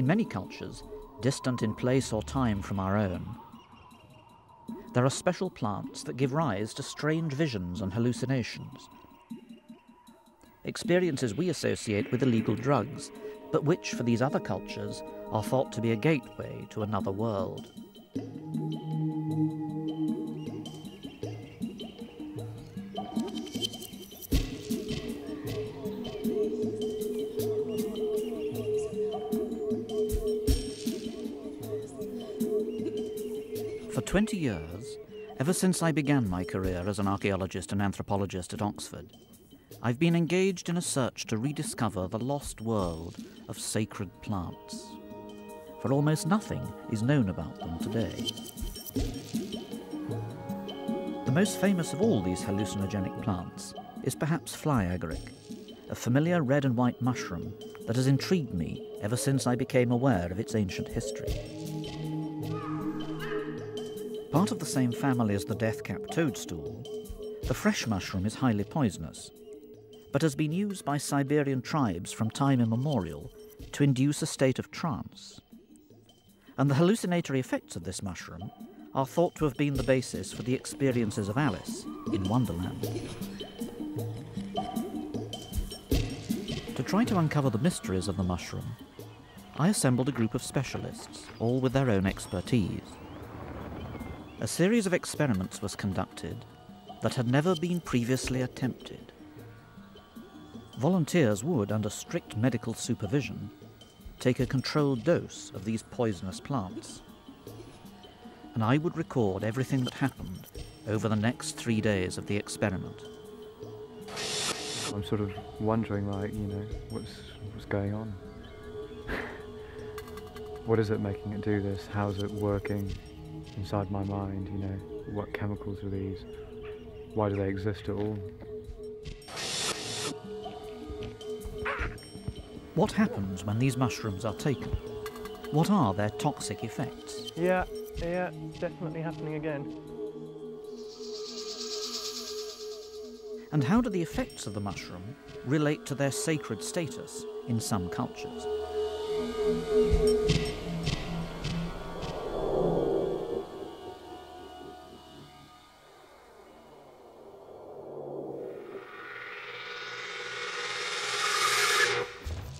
many cultures, distant in place or time from our own, there are special plants that give rise to strange visions and hallucinations. Experiences we associate with illegal drugs, but which, for these other cultures, are thought to be a gateway to another world. For 20 years, ever since I began my career as an archaeologist and anthropologist at Oxford, I've been engaged in a search to rediscover the lost world of sacred plants. For almost nothing is known about them today. The most famous of all these hallucinogenic plants is perhaps fly agaric, a familiar red and white mushroom that has intrigued me ever since I became aware of its ancient history. Part of the same family as the death-cap toadstool, the fresh mushroom is highly poisonous, but has been used by Siberian tribes from time immemorial to induce a state of trance. And the hallucinatory effects of this mushroom are thought to have been the basis for the experiences of Alice in Wonderland. To try to uncover the mysteries of the mushroom, I assembled a group of specialists, all with their own expertise. A series of experiments was conducted that had never been previously attempted. Volunteers would, under strict medical supervision, take a controlled dose of these poisonous plants. And I would record everything that happened over the next 3 days of the experiment. I'm sort of wondering, like, you know, what's going on? What is it making it do this? How's it working inside my mind, you know? What chemicals are these? Why do they exist at all? What happens when these mushrooms are taken? What are their toxic effects? Yeah, definitely happening again. And how do the effects of the mushroom relate to their sacred status in some cultures?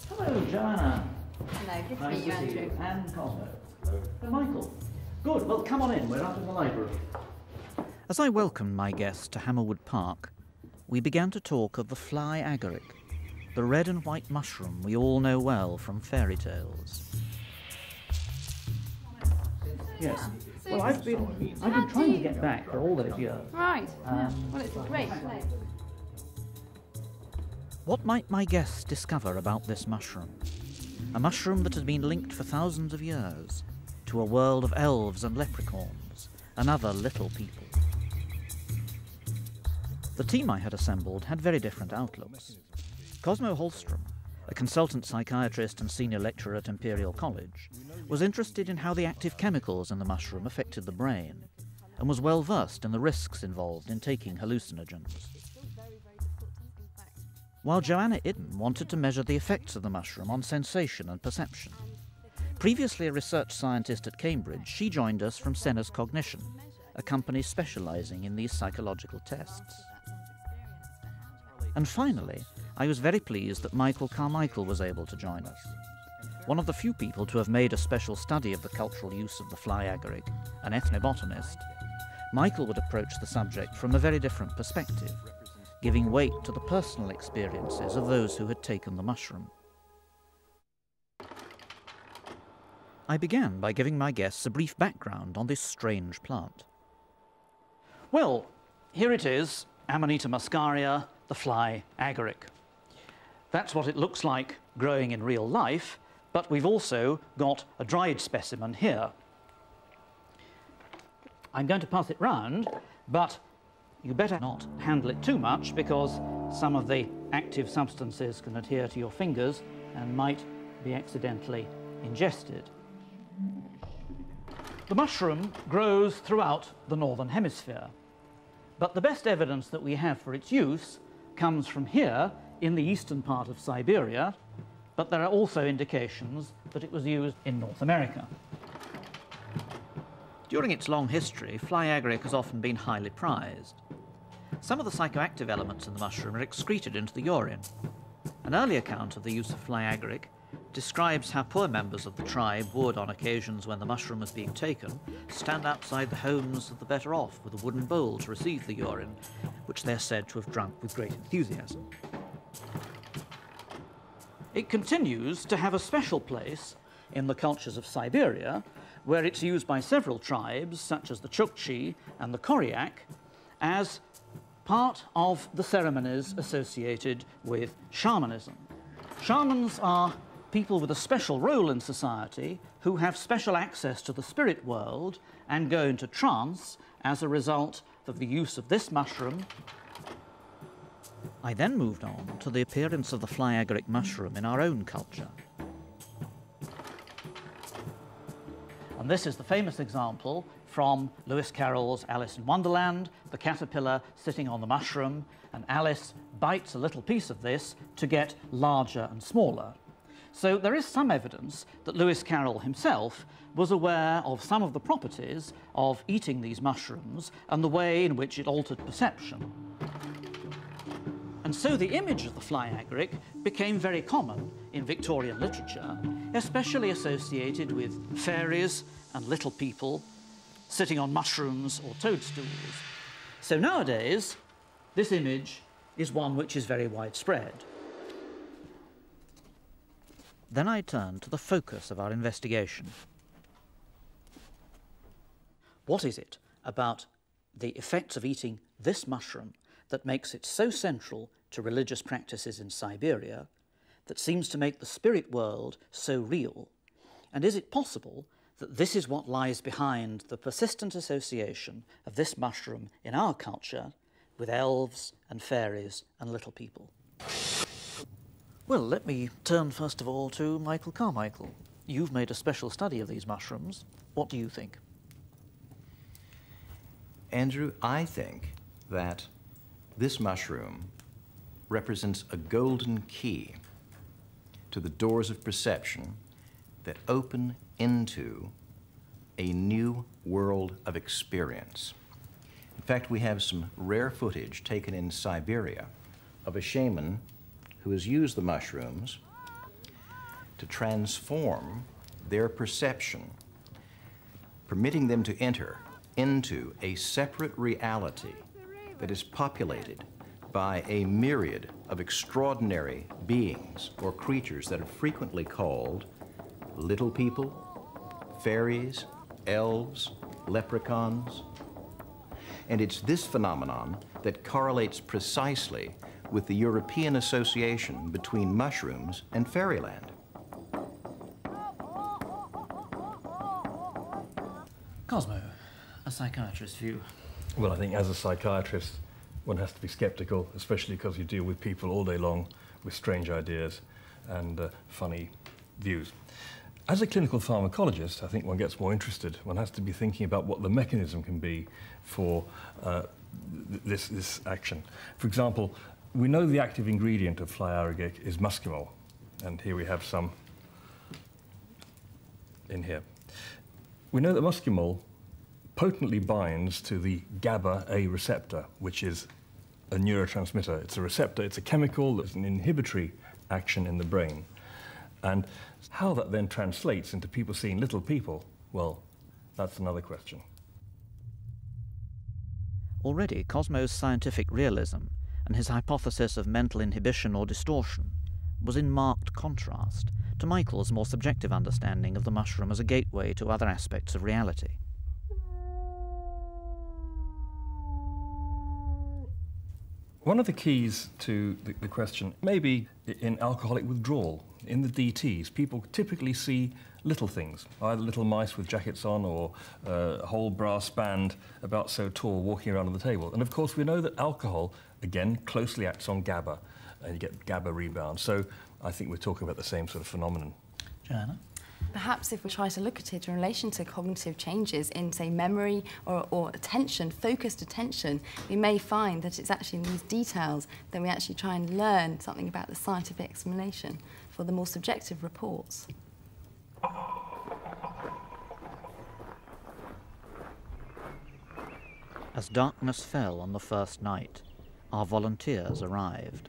Hello, Joanna. Hello, good to Nice meet you, to see Andrew. you. And Cosmo. Hello, Michael. Good, well, come on in. We're up in the library. As I welcomed my guests to Hammerwood Park, we began to talk of the fly agaric, the red and white mushroom we all know well from fairy tales. Yes. Well, I've been trying to get back for all those years. Right. Well, it's a great place. What might my guests discover about this mushroom? A mushroom that has been linked for thousands of years to a world of elves and leprechauns and other little people. The team I had assembled had very different outlooks. Cosmo Holstrom, a consultant psychiatrist and senior lecturer at Imperial College, was interested in how the active chemicals in the mushroom affected the brain and was well versed in the risks involved in taking hallucinogens. While Joanna Idden wanted to measure the effects of the mushroom on sensation and perception. Previously a research scientist at Cambridge, she joined us from Senna's Cognition, a company specialising in these psychological tests. And finally, I was very pleased that Michael Carmichael was able to join us. One of the few people to have made a special study of the cultural use of the fly agaric, an ethnobotanist, Michael would approach the subject from a very different perspective, giving weight to the personal experiences of those who had taken the mushroom. I began by giving my guests a brief background on this strange plant. Well, here it is, Amanita Muscaria, the fly agaric. That's what it looks like growing in real life, but we've also got a dried specimen here. I'm going to pass it round, but you better not handle it too much because some of the active substances can adhere to your fingers and might be accidentally ingested. The mushroom grows throughout the northern hemisphere, but the best evidence that we have for its use comes from here in the eastern part of Siberia, but there are also indications that it was used in North America. During its long history, fly agaric has often been highly prized. Some of the psychoactive elements in the mushroom are excreted into the urine. An early account of the use of fly agaric describes how poor members of the tribe would, on occasions when the mushroom was being taken, stand outside the homes of the better off with a wooden bowl to receive the urine, which they're said to have drunk with great enthusiasm. It continues to have a special place in the cultures of Siberia, where it's used by several tribes, such as the Chukchi and the Koryak, as part of the ceremonies associated with shamanism. Shamans are people with a special role in society who have special access to the spirit world and go into trance as a result of the use of this mushroom. I then moved on to the appearance of the fly agaric mushroom in our own culture. And this is the famous example from Lewis Carroll's Alice in Wonderland, the caterpillar sitting on the mushroom, and Alice bites a little piece of this to get larger and smaller. So there is some evidence that Lewis Carroll himself was aware of some of the properties of eating these mushrooms and the way in which it altered perception. And so the image of the fly agaric became very common in Victorian literature, especially associated with fairies and little people sitting on mushrooms or toadstools. So nowadays, this image is one which is very widespread. Then I turn to the focus of our investigation. What is it about the effects of eating this mushroom that makes it so central to religious practices in Siberia, that seems to make the spirit world so real? And is it possible that this is what lies behind the persistent association of this mushroom in our culture with elves and fairies and little people? Well, let me turn first of all to Michael Carmichael. You've made a special study of these mushrooms. What do you think? Andrew, I think that this mushroom represents a golden key to the doors of perception that open into a new world of experience. In fact, we have some rare footage taken in Siberia of a shaman who has used the mushrooms to transform their perception, permitting them to enter into a separate reality that is populated by a myriad of extraordinary beings or creatures that are frequently called little people, fairies, elves, leprechauns. And it's this phenomenon that correlates precisely with the European association between mushrooms and fairyland. Cosmo, a psychiatrist's view. Well, I think as a psychiatrist, one has to be skeptical, especially because you deal with people all day long with strange ideas and funny views. As a clinical pharmacologist, I think one gets more interested. One has to be thinking about what the mechanism can be for this action. For example, we know the active ingredient of fly agaric is muscimol, and here we have some in here. We know that muscimol potently binds to the GABA-A receptor, which is a neurotransmitter. It's a receptor, it's a chemical that's an inhibitory action in the brain. And how that then translates into people seeing little people, well, that's another question. Already, Cosmo's scientific realism and his hypothesis of mental inhibition or distortion was in marked contrast to Michael's more subjective understanding of the mushroom as a gateway to other aspects of reality. One of the keys to the question may be in alcoholic withdrawal. In the DTs, people typically see little things, either little mice with jackets on or a whole brass band about so tall walking around on the table. And of course, we know that alcohol, again, closely acts on GABA, and you get GABA rebound. So I think we're talking about the same sort of phenomenon. Joanna? Perhaps if we try to look at it in relation to cognitive changes in, say, memory or attention, focused attention, we may find that it's actually in these details that we actually try and learn something about the scientific explanation for the more subjective reports. As darkness fell on the first night, our volunteers arrived.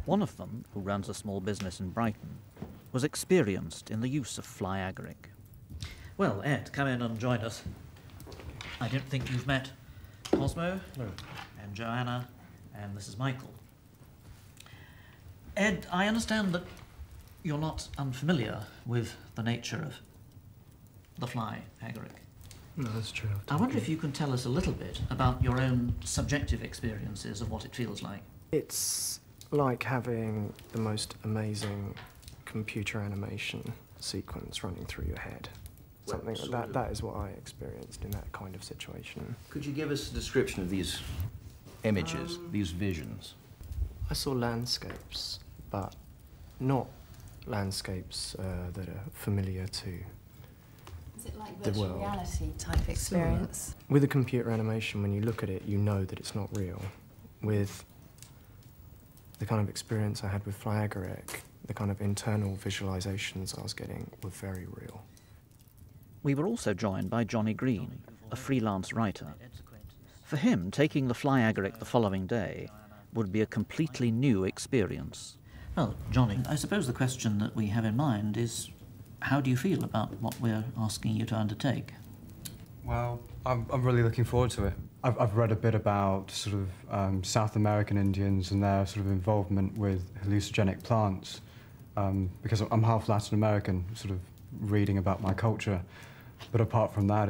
One of them, who runs a small business in Brighton, was experienced in the use of fly agaric. Well, Ed, come in and join us. I don't think you've met Cosmo, No. and Joanna, and this is Michael. Ed, I understand that you're not unfamiliar with the nature of the fly agaric. No, that's true. I wonder if you can tell us a little bit about your own subjective experiences of what it feels like. It's like having the most amazing computer animation sequence running through your head. Something like that. That is what I experienced in that kind of situation. Could you give us a description of these images, these visions? I saw landscapes, but not landscapes that are familiar to Is it like the virtual world. reality type experience? With a computer animation, when you look at it, you know that it's not real. With the kind of experience I had with fly agaric, the kind of internal visualizations I was getting were very real. We were also joined by Johnny Green, a freelance writer. For him, taking the fly agaric the following day would be a completely new experience. Well, Johnny, I suppose the question that we have in mind is, how do you feel about what we're asking you to undertake? Well, I'm really looking forward to it. I've read a bit about sort of South American Indians and their sort of involvement with hallucinogenic plants, because I'm half Latin American, sort of reading about my culture. But apart from that,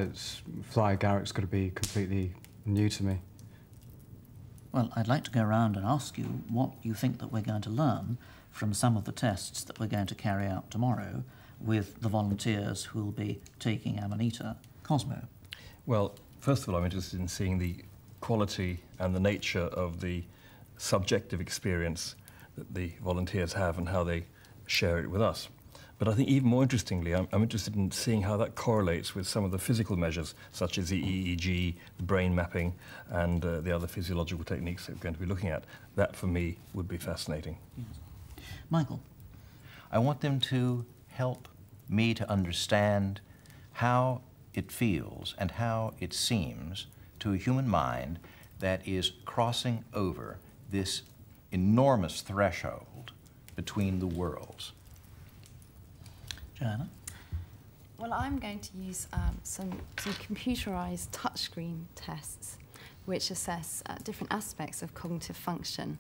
fly agaric's going to be completely new to me. Well, I'd like to go around and ask you what you think that we're going to learn from some of the tests that we're going to carry out tomorrow with the volunteers who will be taking Amanita. Cosmo. Well, first of all, I'm interested in seeing the quality and the nature of the subjective experience that the volunteers have and how they share it with us. But I think even more interestingly, I'm interested in seeing how that correlates with some of the physical measures, such as the EEG, the brain mapping, and the other physiological techniques that we're going to be looking at. That, for me, would be fascinating. Yes. Michael. I want them to help me to understand how it feels and how it seems to a human mind that is crossing over this enormous threshold between the worlds. Joanna. Well, I'm going to use some computerized touchscreen tests which assess different aspects of cognitive function,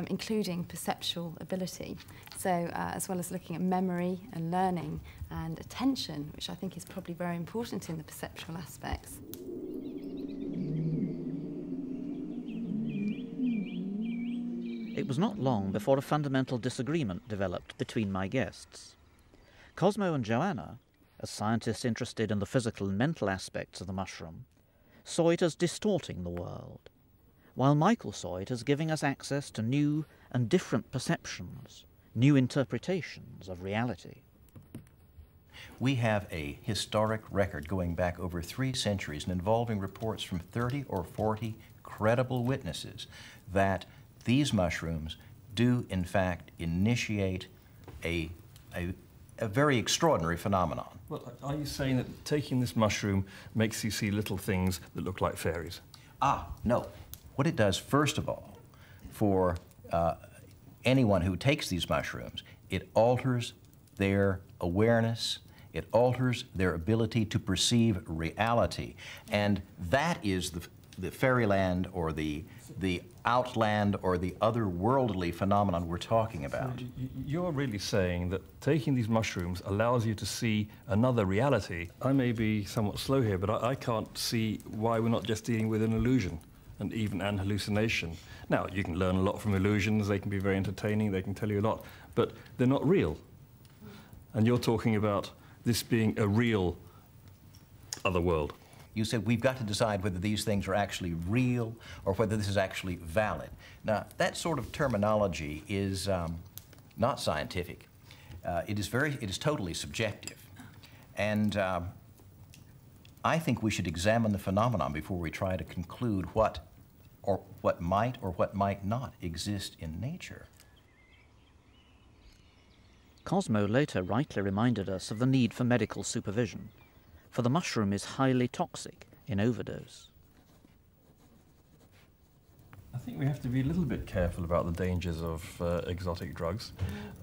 including perceptual ability. So as well as looking at memory and learning and attention, which I think is probably very important in the perceptual aspects. It was not long before a fundamental disagreement developed between my guests. Cosmo and Joanna, as scientists interested in the physical and mental aspects of the mushroom, saw it as distorting the world, while Michael saw it as giving us access to new and different perceptions, new interpretations of reality. We have a historic record going back over 3 centuries and involving reports from 30 or 40 credible witnesses that these mushrooms do, in fact, initiate a very extraordinary phenomenon. Well, are you saying that taking this mushroom makes you see little things that look like fairies? No. What it does, first of all, for anyone who takes these mushrooms, it alters their awareness, it alters their ability to perceive reality, and that is the fairyland or the outland or the otherworldly phenomenon we're talking about. So you're really saying that taking these mushrooms allows you to see another reality. I may be somewhat slow here, but I can't see why we're not just dealing with an illusion and even an hallucination. Now, you can learn a lot from illusions, they can be very entertaining, they can tell you a lot, but they're not real. And you're talking about this being a real other world. You said we've got to decide whether these things are actually real or whether this is actually valid. Now, that sort of terminology is not scientific. It is totally subjective. And I think we should examine the phenomenon before we try to conclude what or what might not exist in nature. Cosmo later rightly reminded us of the need for medical supervision, for the mushroom is highly toxic in overdose. I think we have to be a little bit careful about the dangers of exotic drugs.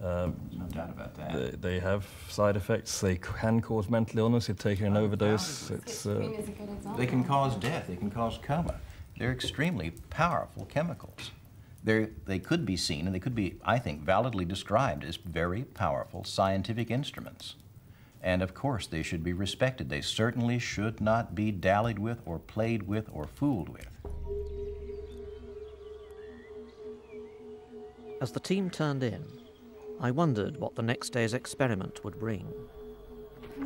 No doubt about that. They have side effects. They can cause mental illness if taken an overdose. They can cause death. They can cause coma. They're extremely powerful chemicals. They could be seen, and they could be, I think, validly described as very powerful scientific instruments. And of course, they should be respected. They certainly should not be dallied with or played with or fooled with. As the team turned in, I wondered what the next day's experiment would bring.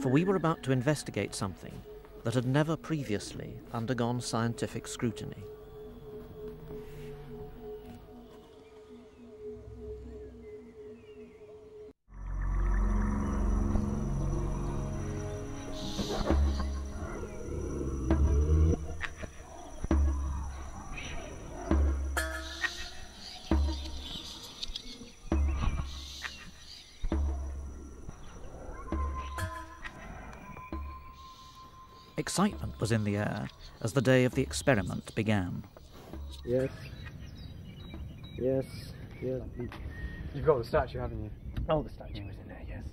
For we were about to investigate something that had never previously undergone scientific scrutiny. Excitement was in the air as the day of the experiment began. Yes. Yes. Yes. You've got the statue, haven't you? Oh, the statue was in there, yes.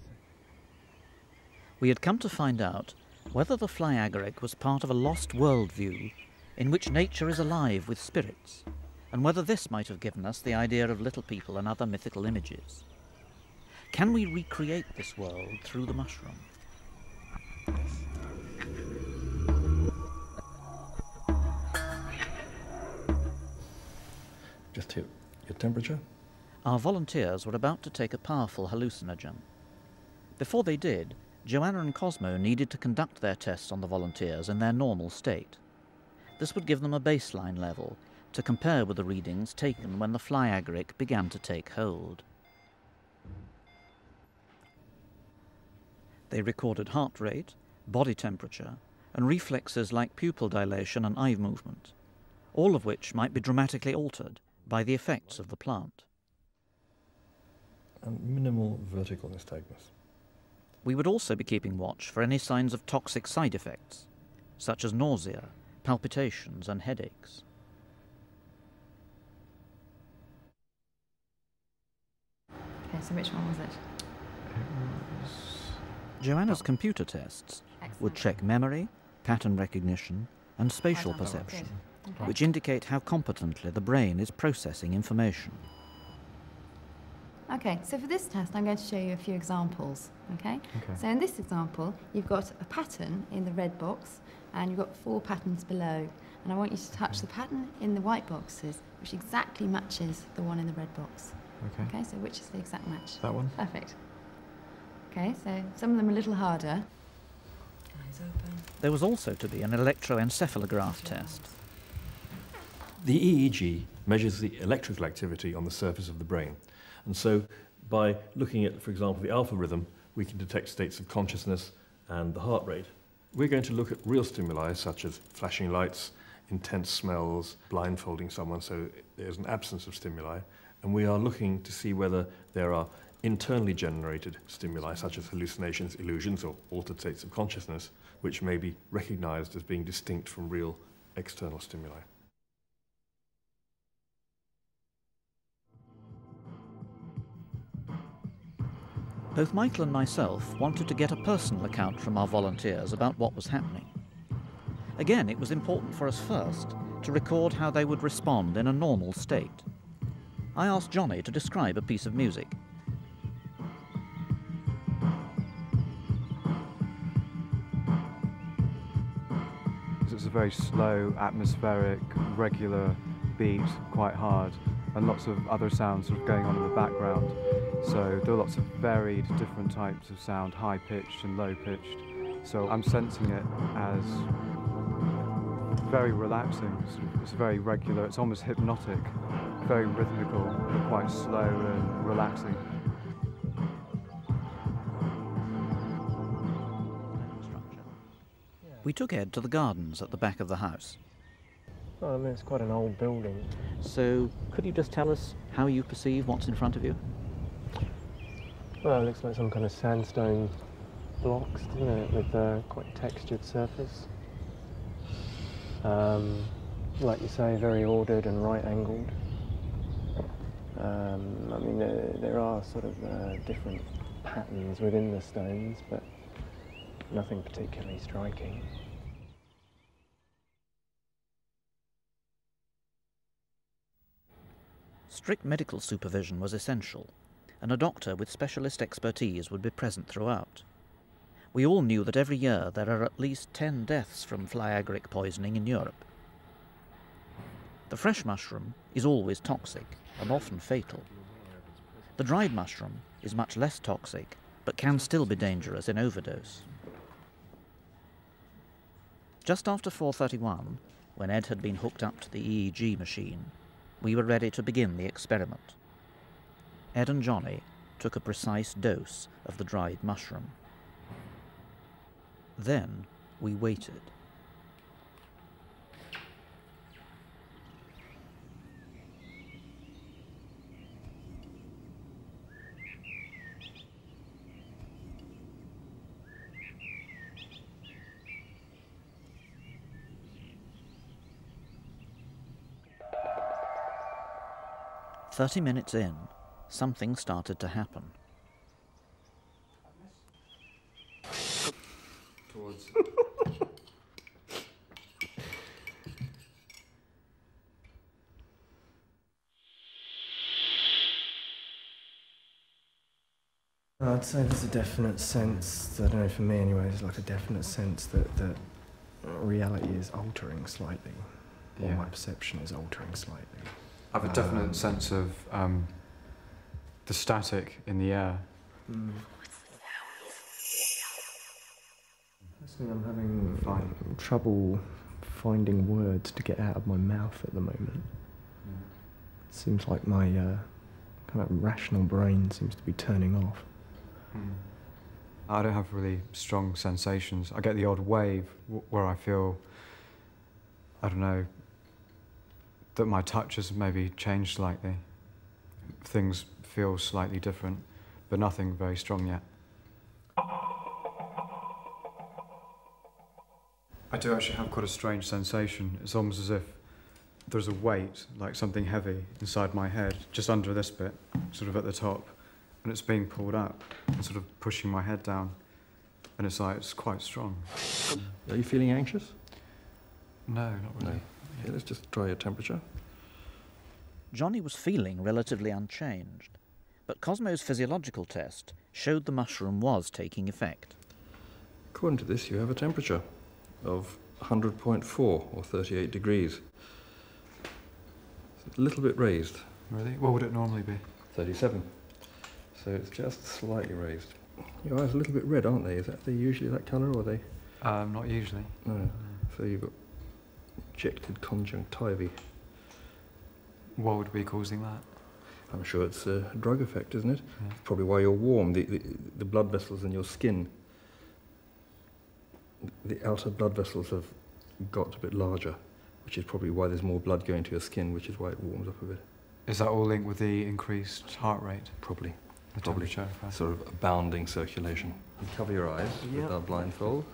We had come to find out whether the fly agaric was part of a lost worldview in which nature is alive with spirits, and whether this might have given us the idea of little people and other mythical images. Can we recreate this world through the mushroom? Just hit your temperature. Our volunteers were about to take a powerful hallucinogen. Before they did, Joanna and Cosmo needed to conduct their tests on the volunteers in their normal state. This would give them a baseline level to compare with the readings taken when the fly agaric began to take hold. They recorded heart rate, body temperature, and reflexes like pupil dilation and eye movement, all of which might be dramatically altered by the effects of the plant. And minimal vertical nystagmus. We would also be keeping watch for any signs of toxic side effects, such as nausea, palpitations, and headaches. Okay, so which one was it? Joanna's computer tests would check memory, pattern recognition, and spatial perception, Okay. which indicate how competently the brain is processing information. Okay, so for this test, I'm going to show you a few examples, okay? Okay. So in this example, you've got a pattern in the red box, and you've got 4 patterns below. And I want you to touch the pattern in the white boxes, which exactly matches the one in the red box. Okay. Okay, so which is the exact match? That one? Perfect. Okay, so some of them are a little harder. Eyes open. There was also to be an electroencephalograph test. The EEG measures the electrical activity on the surface of the brain. And so by looking at, for example, the alpha rhythm, we can detect states of consciousness and the heart rate. We're going to look at real stimuli such as flashing lights, intense smells, blindfolding someone, so there's an absence of stimuli. And we are looking to see whether there are internally generated stimuli such as hallucinations, illusions, or altered states of consciousness, which may be recognized as being distinct from real external stimuli. Both Michael and myself wanted to get a personal account from our volunteers about what was happening. Again, it was important for us first to record how they would respond in a normal state. I asked Johnny to describe a piece of music. It's a very slow, atmospheric, regular beat, quite hard, and lots of other sounds sort of going on in the background. So there are lots of varied different types of sound, high-pitched and low-pitched. So I'm sensing it as very relaxing. It's very regular, it's almost hypnotic, very rhythmical, but quite slow and relaxing. We took Ed to the gardens at the back of the house. Well, I mean, it's quite an old building. So could you just tell us how you perceive what's in front of you? Well, it looks like some kind of sandstone blocks, doesn't it, with a quite textured surface. Like you say, very ordered and right-angled. I mean, there are sort of different patterns within the stones, but nothing particularly striking. Strict medical supervision was essential, and a doctor with specialist expertise would be present throughout. We all knew that every year there are at least 10 deaths from fly agaric poisoning in Europe. The fresh mushroom is always toxic and often fatal. The dried mushroom is much less toxic, but can still be dangerous in overdose. Just after 4:31, when Ed had been hooked up to the EEG machine, we were ready to begin the experiment. Ed and Johnny took a precise dose of the dried mushroom. Then we waited. "30 minutes in, something started to happen. Towards. I'd say there's a definite sense, I don't know, for me anyway, there's like a definite sense that reality is altering slightly. Or Yeah. my perception is altering slightly. I have a definite sense of the static in the air. Personally, I'm having trouble finding words to get out of my mouth at the moment. It seems like my kind of rational brain seems to be turning off. I don't have really strong sensations. I get the odd wave where I feel, I don't know, that my touch has maybe changed slightly. Things feel slightly different, but nothing very strong yet. I do actually have quite a strange sensation. It's almost as if there's a weight, like something heavy, inside my head, just under this bit, sort of at the top, and it's being pulled up and sort of pushing my head down, and it's like, it's quite strong. Are you feeling anxious? No, not really. No. Okay, let's just try your temperature. Johnny was feeling relatively unchanged, but Cosmo's physiological test showed the mushroom was taking effect. According to this, you have a temperature of 100.4 or 38 degrees. It's a little bit raised. Really? What would it normally be? 37. So it's just slightly raised. Your eyes are a little bit red, aren't they? Is that they usually that colour, or are they? Not usually. No. So you've got injected conjunctiva. What would be causing that? I'm sure it's a drug effect, isn't it? Yeah. It's probably why you're warm. The blood vessels in your skin, the outer blood vessels have got a bit larger, which is probably why there's more blood going to your skin, which is why it warms up a bit. Is that all linked with the increased heart rate? Probably. The Probably. temperature? Sort of abounding circulation. You cover your eyes with our blindfold.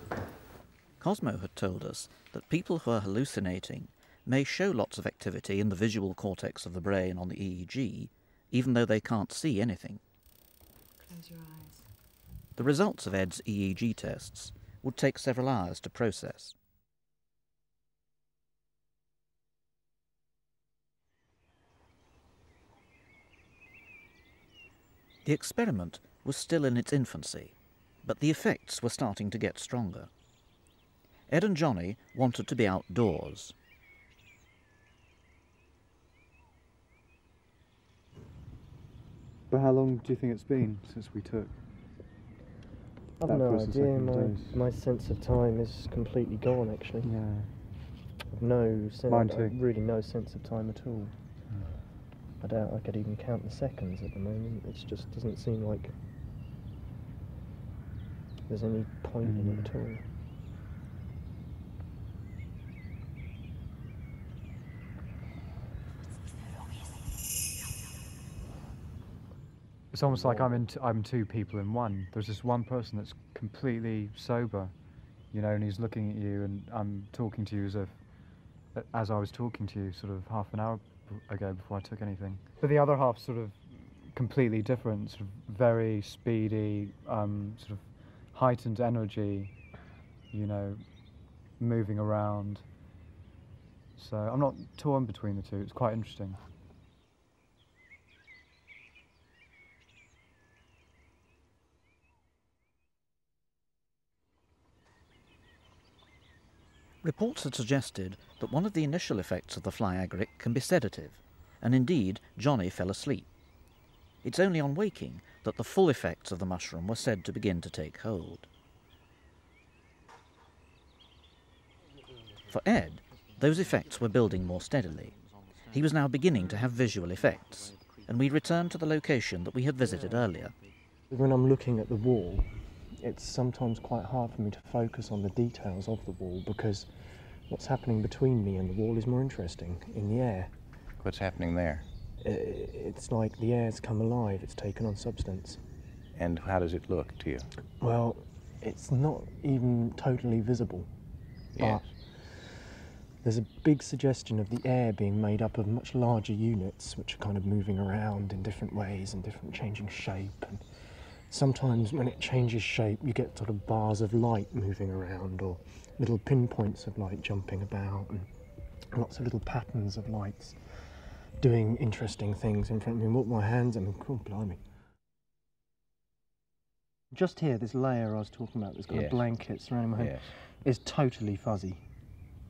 Cosmo had told us that people who are hallucinating may show lots of activity in the visual cortex of the brain on the EEG, even though they can't see anything. Close your eyes. The results of Ed's EEG tests would take several hours to process. The experiment was still in its infancy, but the effects were starting to get stronger. Ed and Johnny wanted to be outdoors. But how long do you think it's been since we took? I've That no first and idea. second dose. My sense of time is completely gone, actually. Yeah. I've no sense, Mine too. really no sense of time at all. I doubt I could even count the seconds at the moment. It just doesn't seem like there's any point in it at all. It's almost like I'm two people in one. There's this one person that's completely sober, you know, and he's looking at you, and I'm talking to you as I was talking to you sort of half an hour ago before I took anything. But the other half's sort of completely different, sort of very speedy, sort of heightened energy, you know, moving around. So I'm not torn between the two. It's quite interesting. Reports had suggested that one of the initial effects of the fly agaric can be sedative, and indeed Johnny fell asleep. It's only on waking that the full effects of the mushroom were said to begin to take hold. For Ed, those effects were building more steadily. He was now beginning to have visual effects, and we returned to the location that we had visited earlier. When I'm looking at the wall, it's sometimes quite hard for me to focus on the details of the wall because what's happening between me and the wall is more interesting in the air. What's happening there? It's like the air's come alive, it's taken on substance. And how does it look to you? Well, it's not even totally visible. Yes. But there's a big suggestion of the air being made up of much larger units which are kind of moving around in different ways and different changing shape. And sometimes when it changes shape you get sort of bars of light moving around or little pinpoints of light jumping about and lots of little patterns of lights doing interesting things in front of me. And what my hands, I mean, oh, blimey. Just here, this layer I was talking about, this kind of blanket surrounding my head, is totally fuzzy.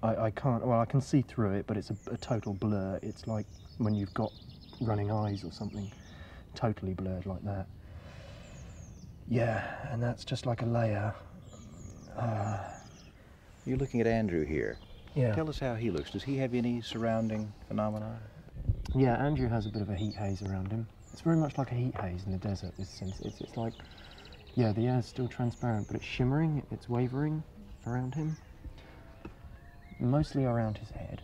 I can't, well, I can see through it, but it's a total blur. It's like when you've got running eyes or something, totally blurred like that. Yeah, and that's just like a layer. You're looking at Andrew here. Yeah. Tell us how he looks. Does he have any surrounding phenomena? Yeah, Andrew has a bit of a heat haze around him. It's very much like a heat haze in the desert. It's like, yeah, the air's still transparent, but it's shimmering, it's wavering around him. Mostly around his head.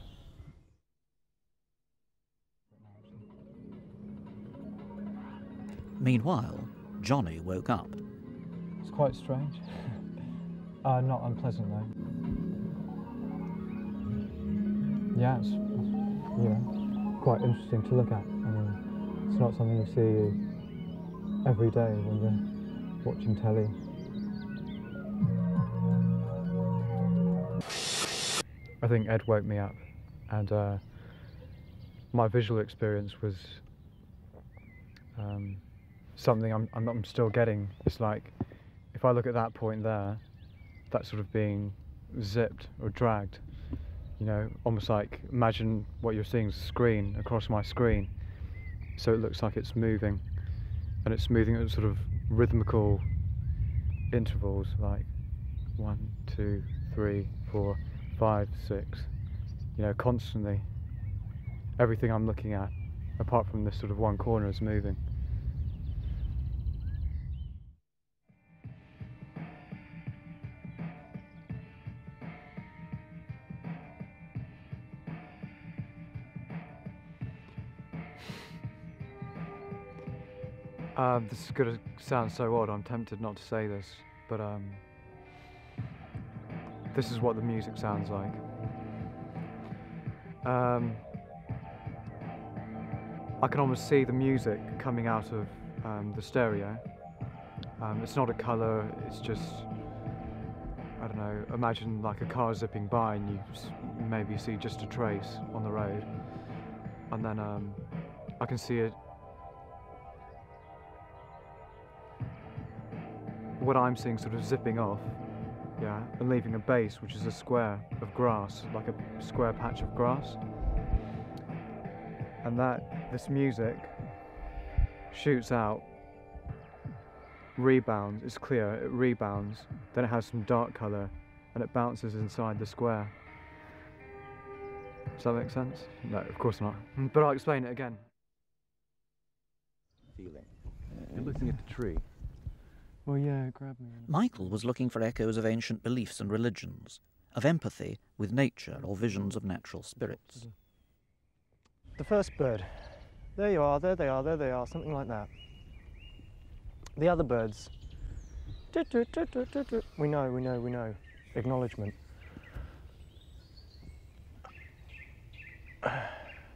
Meanwhile, Johnny woke up. It's quite strange. Not unpleasant though. Yeah, it's quite interesting to look at. I mean, it's not something you see every day when you're watching telly. I think Ed woke me up, and my visual experience was something I'm still getting. It's like, if I look at that point there, that's sort of being zipped or dragged, you know, almost like, imagine what you're seeing is a screen across my screen, so it looks like it's moving, and it's moving at sort of rhythmical intervals, like 1, 2, 3, 4, 5, 6, you know, constantly. Everything I'm looking at, apart from this sort of one corner, is moving. This is going to sound so odd, I'm tempted not to say this, but this is what the music sounds like. I can almost see the music coming out of the stereo. It's not a colour, it's just, I don't know, imagine like a car zipping by and you maybe see just a trace on the road, and then I can see it. What I'm seeing sort of zipping off, yeah, and leaving a base which is a square of grass, like a square patch of grass. And this music shoots out, rebounds, it's clear, it rebounds, then it has some dark colour, and it bounces inside the square. Does that make sense? No, of course not. But I'll explain it again. Feeling. You're looking at the tree. Well, yeah, grab me. Michael was looking for echoes of ancient beliefs and religions, of empathy with nature or visions of natural spirits. The first bird. There you are, there they are, there they are, something like that. The other birds. We know, we know, we know. Acknowledgement.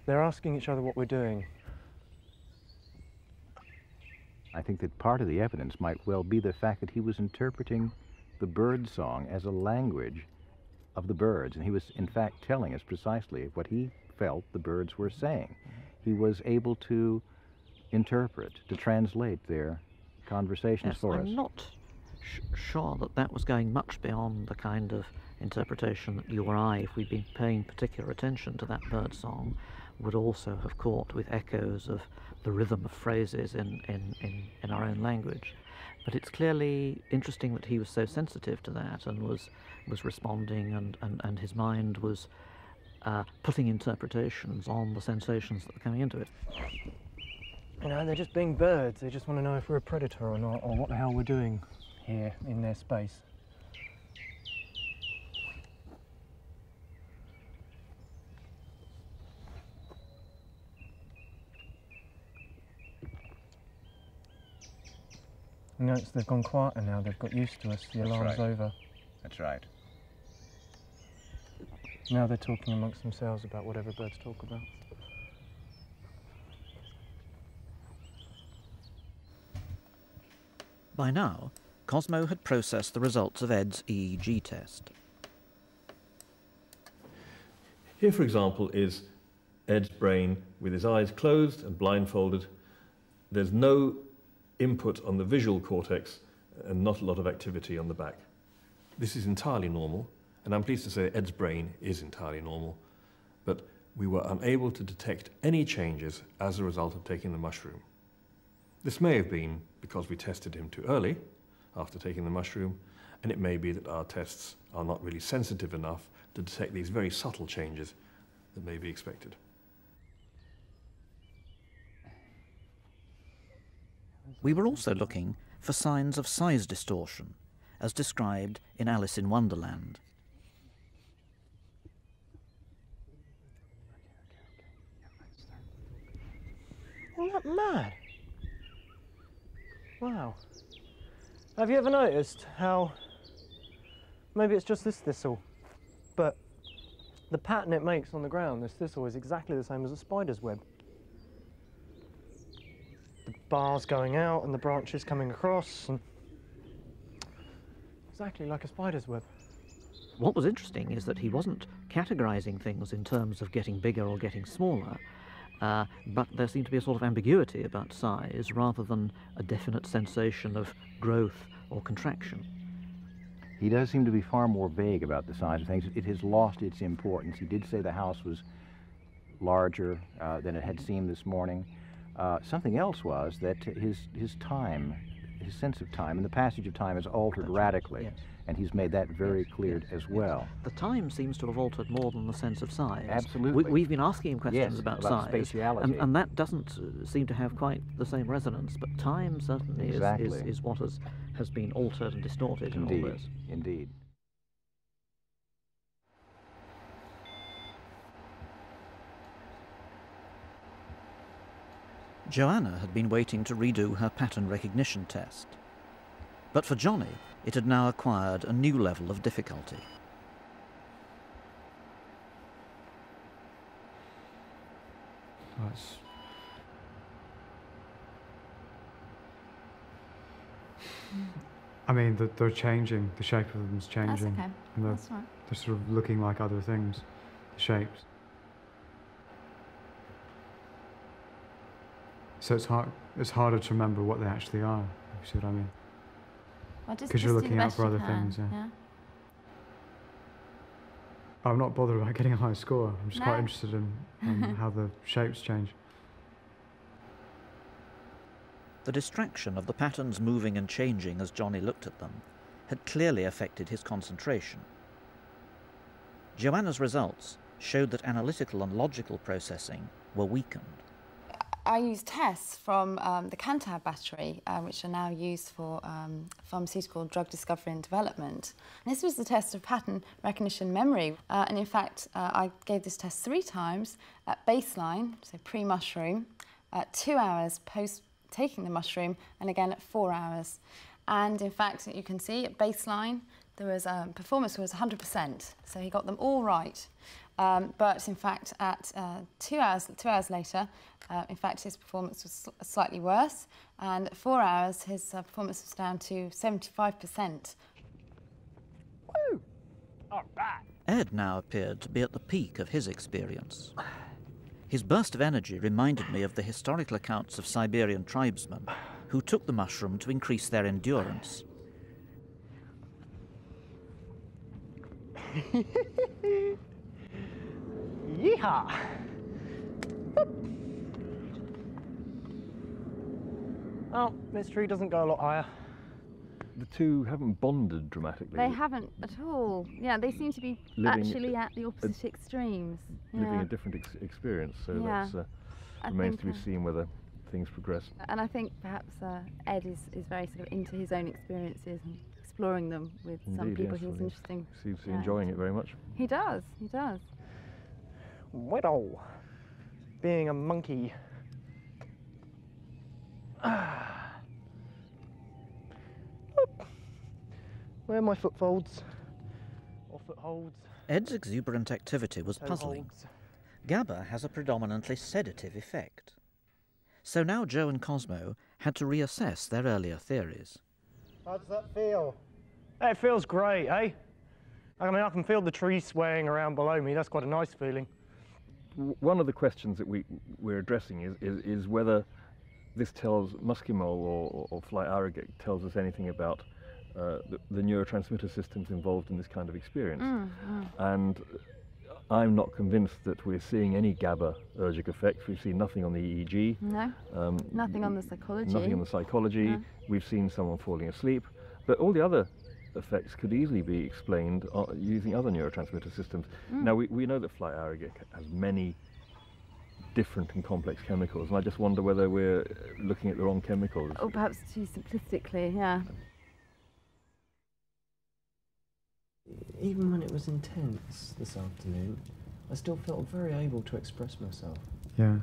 They're asking each other what we're doing. I think that part of the evidence might well be the fact that he was interpreting the bird song as a language of the birds, and he was in fact telling us precisely what he felt the birds were saying. He was able to interpret, to translate their conversations for us. I'm not sure that that was going much beyond the kind of interpretation that you or I, if we'd been paying particular attention to that bird song, would also have caught with echoes of the rhythm of phrases in our own language. But it's clearly interesting that he was so sensitive to that and was responding, and his mind was putting interpretations on the sensations that were coming into it. You know, they're just being birds. They just want to know if we're a predator or not, or what the hell we're doing here in their space. You know, they've gone quieter now. They've got used to us. The alarm's over. That's right. Now they're talking amongst themselves about whatever birds talk about. By now, Cosmo had processed the results of Ed's EEG test. Here, for example, is Ed's brain with his eyes closed and blindfolded. There's no input on the visual cortex and not a lot of activity on the back. This is entirely normal, and I'm pleased to say Ed's brain is entirely normal, but we were unable to detect any changes as a result of taking the mushroom. This may have been because we tested him too early after taking the mushroom, and it may be that our tests are not really sensitive enough to detect these very subtle changes that may be expected. We were also looking for signs of size distortion, as described in Alice in Wonderland. Isn't that mad? Wow. Have you ever noticed how, maybe it's just this thistle, but the pattern it makes on the ground, this thistle, is exactly the same as a spider's web. The bars going out and the branches coming across, and exactly like a spider's web. What was interesting is that he wasn't categorizing things in terms of getting bigger or getting smaller, but there seemed to be a sort of ambiguity about size rather than a definite sensation of growth or contraction. He does seem to be far more vague about the size of things. It has lost its importance. He did say the house was larger than it had seemed this morning. Something else was that his time, his sense of time, and the passage of time has altered radically, yes. And he's made that very clear as well. The time seems to have altered more than the sense of size. Absolutely. We've been asking him questions Yes, about about size, spatiality. and that doesn't seem to have quite the same resonance, but time certainly is what has been altered and distorted in all this. Indeed. Joanna had been waiting to redo her pattern recognition test. But for Johnny, it had now acquired a new level of difficulty. I mean, they're changing. The shape of them's changing. That's okay. And That's right. they're sort of looking like other things, the shapes. So it's harder to remember what they actually are, if you see what I mean. Well, Because you're looking out for other things, yeah. I'm not bothered about getting a high score. I'm just quite interested in how the shapes change. The distraction of the patterns moving and changing as Johnny looked at them had clearly affected his concentration. Joanna's results showed that analytical and logical processing were weakened. I used tests from the Cantab battery, which are now used for pharmaceutical drug discovery and development. And this was the test of pattern recognition memory. And in fact, I gave this test 3 times at baseline, so pre-mushroom, 2 hours taking the mushroom, and again at 4 hours. And in fact, you can see at baseline, there was performance was 100%, so he got them all right. But in fact, at 2 hours later, in fact, his performance was slightly worse, and at 4 hours, his performance was down to 75%. Woo! All right. Ed now appeared to be at the peak of his experience. His burst of energy reminded me of the historical accounts of Siberian tribesmen who took the mushroom to increase their endurance. Yeehaw! Oh, this tree doesn't go a lot higher. The two haven't bonded dramatically. They haven't at all. Yeah, they seem to be actually at the opposite extremes. Living a different experience, so that remains to be seen whether things progress. And I think perhaps Ed is very sort of into his own experiences and exploring them with some people yes, he's interesting. Seems to be enjoying it very much. He does, he does. Well, being a monkey. Where are my footfolds? Or footholds? Ed's exuberant activity was puzzling. Toeholds? GABA has a predominantly sedative effect. So now Joe and Cosmo had to reassess their earlier theories. How does that feel? It feels great, eh? I mean, I can feel the trees swaying around below me. That's quite a nice feeling. One of the questions that we're addressing is whether this tells Muskimole or fly arrogate tells us anything about the neurotransmitter systems involved in this kind of experience. And I'm not convinced that we're seeing any GABAergic effects. We've seen nothing on the EEG. No, nothing on the psychology. Nothing on the psychology. No. We've seen someone falling asleep. But all the other effects could easily be explained using other neurotransmitter systems. Now, we know that fly arrogate has many different and complex chemicals, and I just wonder whether we're looking at the wrong chemicals. Or perhaps too simplistically, yeah. Even when it was intense this afternoon, I still felt very able to express myself. Yeah,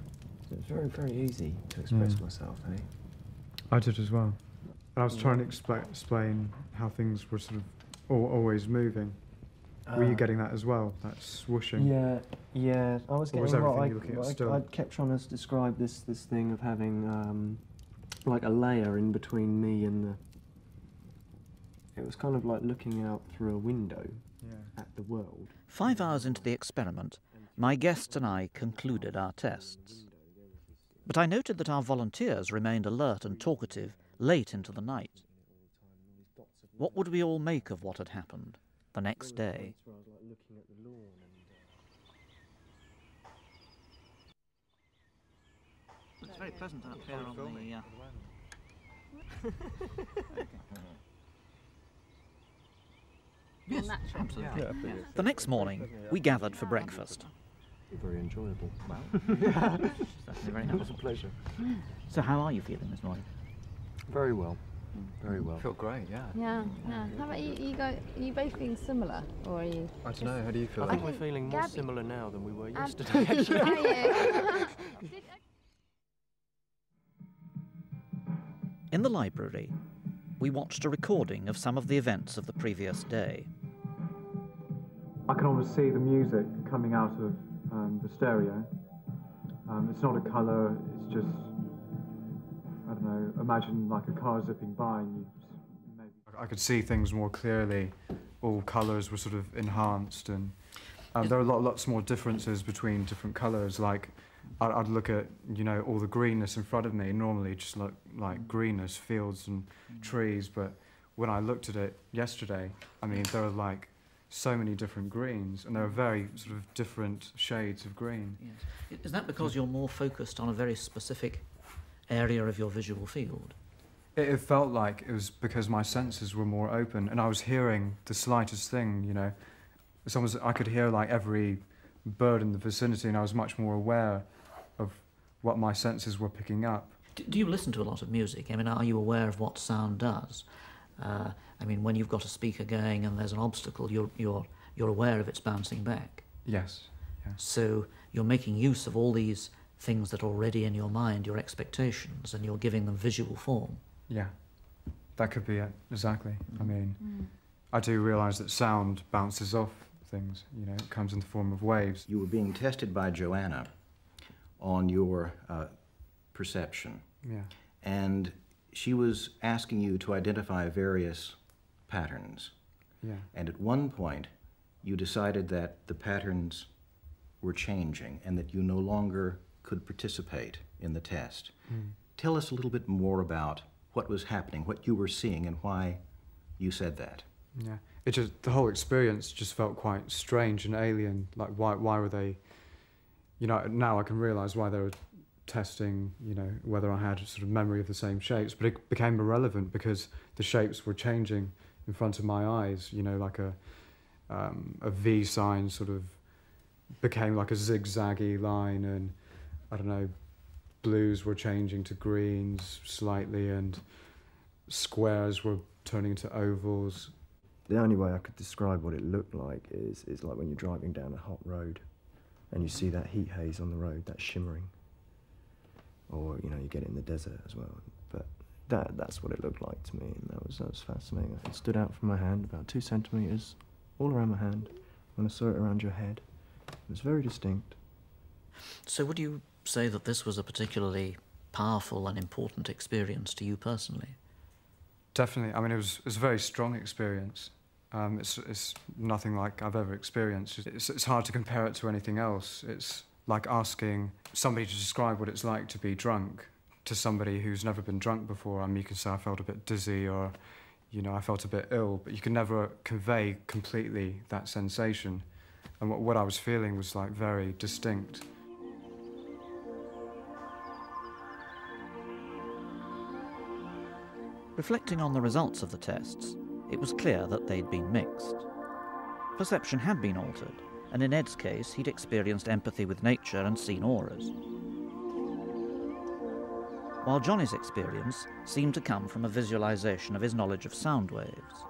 It was very, very easy to express myself, eh? I did as well. And I was trying to explain how things were sort of always moving. Were you getting that as well, that swooshing? Yeah. I was Or was getting everything you're looking at still? I kept trying to describe this thing of having like a layer in between me and the... It was kind of like looking out through a window at the world. 5 hours into the experiment, my guests and I concluded our tests. But I noted that our volunteers remained alert and talkative late into the night. What would we all make of what had happened the next day? It's very pleasant up here on the... Yes, absolutely. Yeah. The next morning, we gathered for breakfast. Very enjoyable. Well, certainly very nice. It was a pleasure. So how are you feeling this morning? Very well. Very well. Feel great, yeah. Yeah. How about you? Are you both feeling similar, or are you? I don't know, how do you feel? I think we're feeling more Gabby- similar now than we were Are yesterday. you? In the library, we watched a recording of some of the events of the previous day. I can almost see the music coming out of the stereo. It's not a colour, it's just, I don't know, imagine like a car zipping by and maybe... I could see things more clearly. All colours were sort of enhanced, and there are lots more differences between different colours. Like, I'd look at, you know, all the greenness in front of me, normally just look like greenness, fields and trees, but when I looked at it yesterday, I mean, there were like so many different greens, and there are very sort of different shades of green. Yes. Is that because you're more focused on a very specific area of your visual field? It felt like it was because my senses were more open, and I was hearing the slightest thing, you know. I could hear like every bird in the vicinity, and I was much more aware of what my senses were picking up. Do you listen to a lot of music? I mean, are you aware of what sound does? I mean, when you've got a speaker going and there's an obstacle, you're aware of its bouncing back. Yes. So you're making use of all these things that are already in your mind, your expectations, and you're giving them visual form. Yeah, that could be it, exactly. I mean, I do realise that sound bounces off things, you know, it comes in the form of waves. You were being tested by Joanna on your perception. Yeah. And she was asking you to identify various patterns. Yeah. And at one point, you decided that the patterns were changing and that you no longer could participate in the test. Tell us a little bit more about what was happening, what you were seeing, and why you said that. Yeah. It just, the whole experience just felt quite strange and alien. Like, why were they, you know, now I can realise why they were testing, you know, whether I had sort of memory of the same shapes, but it became irrelevant because the shapes were changing in front of my eyes, you know, like a V sign sort of became like a zigzaggy line, and I don't know, blues were changing to greens slightly, and squares were turning into ovals. The only way I could describe what it looked like is like when you're driving down a hot road and you see that heat haze on the road, that shimmering. Or, you know, you get it in the desert as well. But that's what it looked like to me, and that was fascinating. It stood out from my hand about 2 centimetres, all around my hand. When I saw it around your head, it was very distinct. So would you say that this was a particularly powerful and important experience to you personally? Definitely. I mean, it was a very strong experience. It's nothing like I've ever experienced. It's hard to compare it to anything else. It's like asking somebody to describe what it's like to be drunk to somebody who's never been drunk before. I mean, you can say I felt a bit dizzy, or, you know, I felt a bit ill, but you can never convey completely that sensation. And what I was feeling was like very distinct. Reflecting on the results of the tests, it was clear that they'd been mixed. Perception had been altered, and in Ed's case, he'd experienced empathy with nature and seen auras. While Johnny's experience seemed to come from a visualization of his knowledge of sound waves.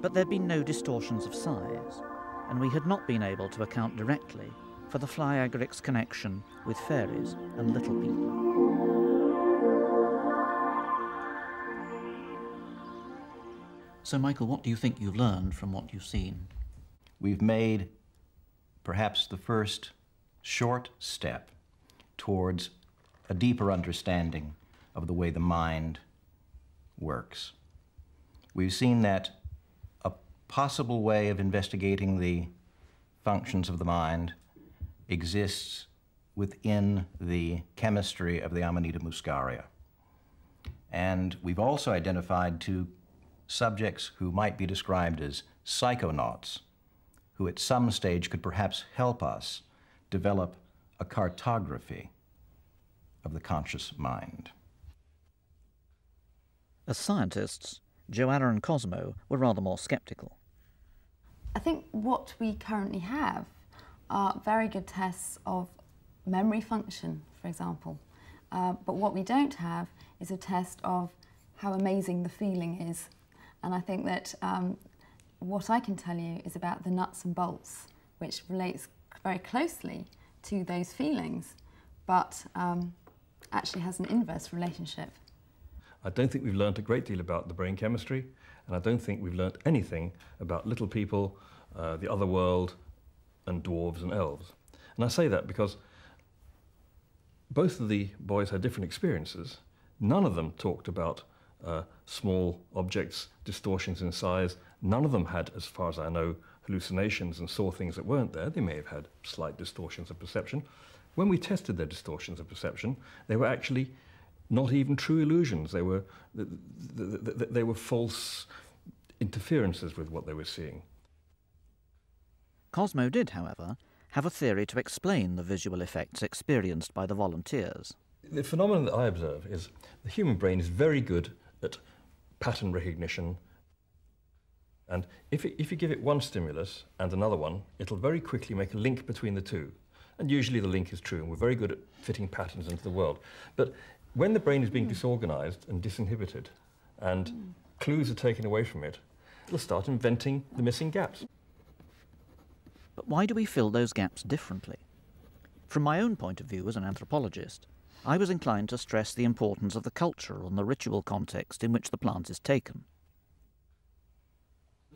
But there'd been no distortions of size, and we had not been able to account directly for the fly agaric's connection with fairies and little people. So, Michael, what do you think you've learned from what you've seen? We've made perhaps the first short step towards a deeper understanding of the way the mind works. We've seen that a possible way of investigating the functions of the mind exists within the chemistry of the Amanita Muscaria. And we've also identified two subjects who might be described as psychonauts, who at some stage could perhaps help us develop a cartography of the conscious mind. As scientists, Joanna and Cosmo were rather more sceptical. I think what we currently have are very good tests of memory function, for example. But what we don't have is a test of how amazing the feeling is. And I think that what I can tell you is about the nuts and bolts, which relates very closely to those feelings, but actually has an inverse relationship. I don't think we've learnt a great deal about the brain chemistry, and I don't think we've learnt anything about little people, the other world, and dwarves and elves. And I say that because both of the boys had different experiences. None of them talked about small objects, distortions in size. None of them had, as far as I know, hallucinations and saw things that weren't there. They may have had slight distortions of perception. When we tested their distortions of perception, they were actually not even true illusions. They were false interferences with what they were seeing. Cosmo did, however, have a theory to explain the visual effects experienced by the volunteers. The phenomenon that I observe is the human brain is very good at pattern recognition, and if you give it one stimulus and another one, it'll very quickly make a link between the two. And usually the link is true, and we're very good at fitting patterns into the world. But when the brain is being disorganized and disinhibited, and clues are taken away from it, it'll start inventing the missing gaps. But why do we fill those gaps differently? From my own point of view as an anthropologist, I was inclined to stress the importance of the cultural and the ritual context in which the plant is taken.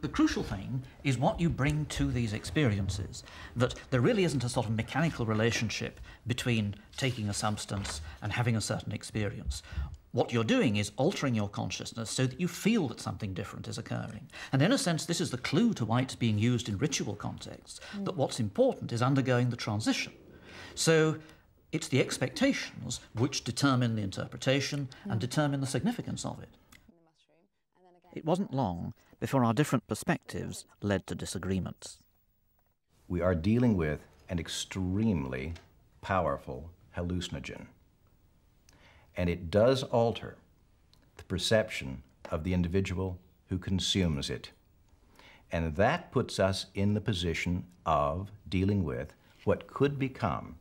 The crucial thing is what you bring to these experiences, that there really isn't a sort of mechanical relationship between taking a substance and having a certain experience. What you're doing is altering your consciousness so that you feel that something different is occurring. And in a sense, this is the clue to why it's being used in ritual contexts, that what's important is undergoing the transition. So it's the expectations which determine the interpretation and determine the significance of it. It wasn't long before our different perspectives led to disagreements. We are dealing with an extremely powerful hallucinogen, and it does alter the perception of the individual who consumes it. And that puts us in the position of dealing with what could become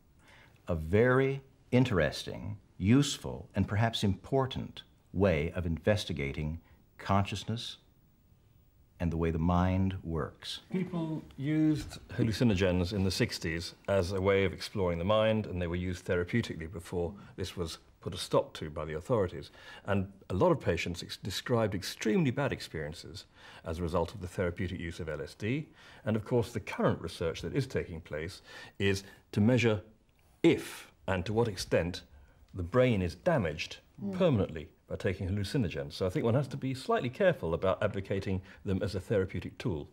a very interesting, useful, and perhaps important way of investigating consciousness and the way the mind works. People used hallucinogens in the 60s as a way of exploring the mind, and they were used therapeutically before this was put a stop to by the authorities. And a lot of patients described extremely bad experiences as a result of the therapeutic use of LSD. And of course, the current research that is taking place is to measure if and to what extent the brain is damaged permanently by taking hallucinogens. So I think one has to be slightly careful about advocating them as a therapeutic tool.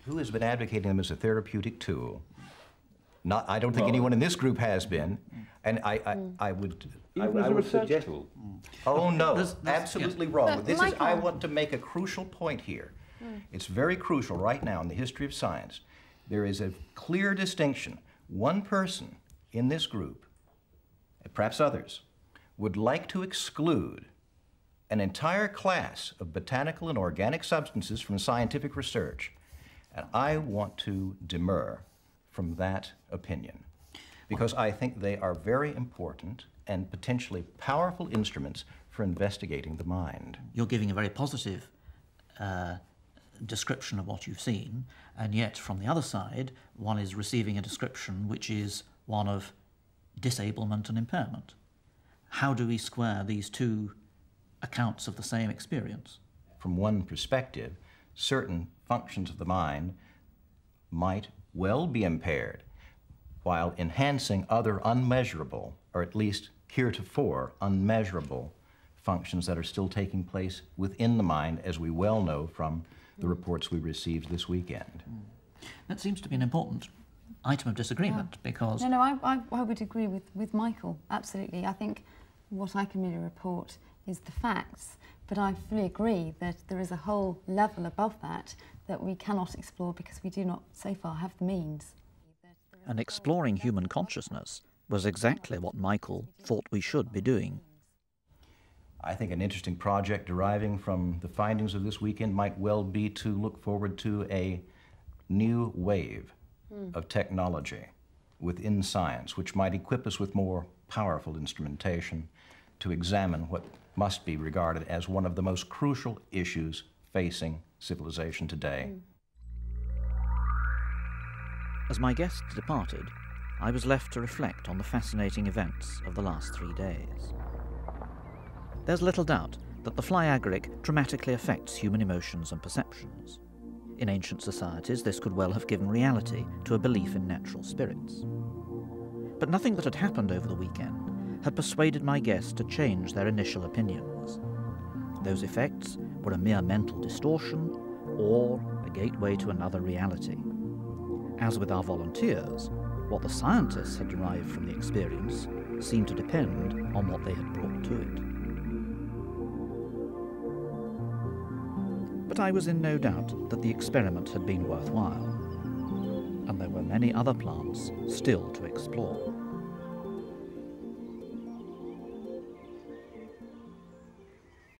Who has been advocating them as a therapeutic tool? I don't think anyone in this group has been, and I would suggest. Tool. Oh no, There's absolutely yes. wrong. But I want to make a crucial point here. It's very crucial right now in the history of science. There is a clear distinction. One person in this group, and perhaps others, would like to exclude an entire class of botanical and organic substances from scientific research. And I want to demur from that opinion, because I think they are very important and potentially powerful instruments for investigating the mind. You're giving a very positive description of what you've seen, and yet from the other side, one is receiving a description which is one of disablement and impairment. How do we square these two accounts of the same experience? From one perspective, certain functions of the mind might well be impaired, while enhancing other unmeasurable, or at least heretofore unmeasurable, functions that are still taking place within the mind, as we well know from the reports we received this weekend. That seems to be an important item of disagreement, because... No, I would agree with Michael, absolutely. I think what I can really report is the facts, but I fully agree that there is a whole level above that that we cannot explore because we do not so far have the means. And exploring human consciousness was exactly what Michael thought we should be doing. I think an interesting project deriving from the findings of this weekend might well be to look forward to a new wave of technology within science, which might equip us with more powerful instrumentation to examine what must be regarded as one of the most crucial issues facing civilization today. As my guests departed, I was left to reflect on the fascinating events of the last 3 days. There's little doubt that the fly agaric dramatically affects human emotions and perceptions. In ancient societies, this could well have given reality to a belief in natural spirits. But nothing that had happened over the weekend had persuaded my guests to change their initial opinions. Those effects were a mere mental distortion or a gateway to another reality. As with our volunteers, what the scientists had derived from the experience seemed to depend on what they had brought to it. But I was in no doubt that the experiment had been worthwhile, and there were many other plants still to explore.